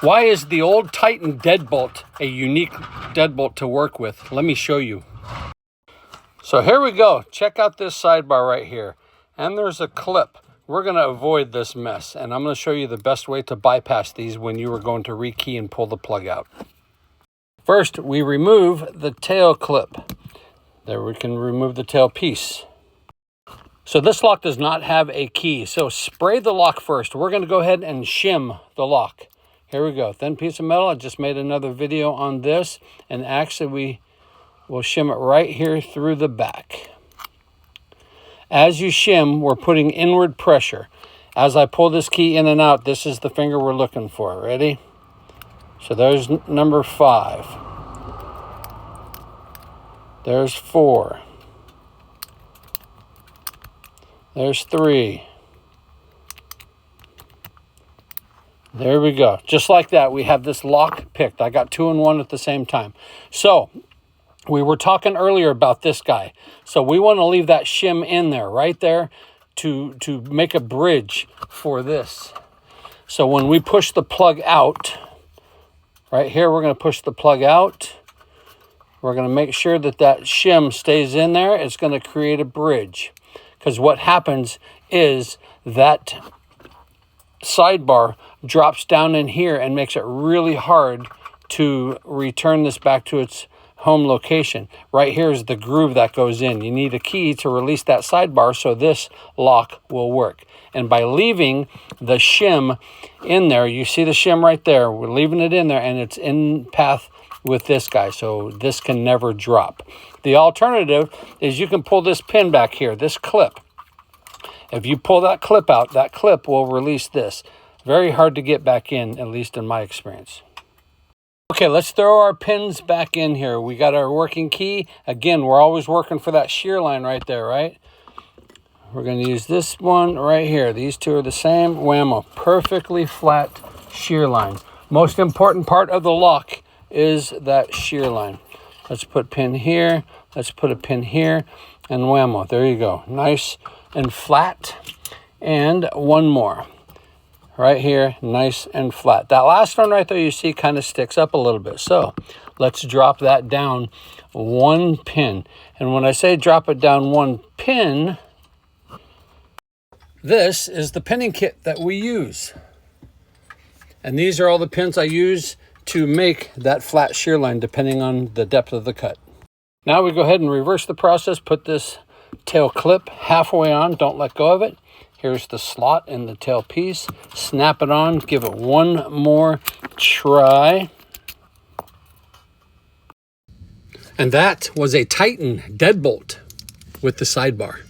Why is the old Titan deadbolt a unique deadbolt to work with? Let me show you. So here we go. Check out this sidebar right here. And there's a clip. We're going to avoid this mess. And I'm going to show you the best way to bypass these when you are going to rekey and pull the plug out. First, we remove the tail clip. There we can remove the tail piece. So this lock does not have a key. So spray the lock first. We're going to go ahead and shim the lock. Here we go. Thin piece of metal. I just made another video on this. And actually we will shim it right here through the back. As you shim, we're putting inward pressure. As I pull this key in and out, this is the finger we're looking for. Ready? So there's number 5. There's 4. There's 3. There we go. Just like that, we have this lock picked. I got 2 and 1 at the same time. So we were talking earlier about this guy. So we want to leave that shim in there, right there, to make a bridge for this. So when we push the plug out, right here, we're going to push the plug out. We're going to make sure that that shim stays in there. It's going to create a bridge. Because what happens is that sidebar drops down in here and makes it really hard to return this back to its home location. Right here is the groove that goes in. You need a key to release that sidebar so this lock will work. And by leaving the shim in there, you see the shim right there, we're leaving it in there and it's in path with this guy, so this can never drop. The alternative is you can pull this pin back here, this clip. If you pull that clip out, that clip will release this. Very hard to get back in, at least in my experience. Okay, let's throw our pins back in here. We got our working key. Again, we're always working for that shear line right there, right? We're going to use this one right here. These two are the same. Whammo. Perfectly flat shear line. Most important part of the lock is that shear line. Let's put pin here. Let's put a pin here. And whammo. There you go. Nice and flat. And one more. Right here, nice and flat. That last one right there you see kind of sticks up a little bit. So let's drop that down 1 pin. And when I say drop it down 1 pin, this is the pinning kit that we use. And these are all the pins I use to make that flat shear line depending on the depth of the cut. Now we go ahead and reverse the process. Put this tail clip halfway on. Don't let go of it. Here's the slot in the tail piece. Snap it on. Give it one more try. And that was a Titan deadbolt with the sidebar.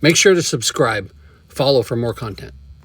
Make sure to subscribe. Follow for more content.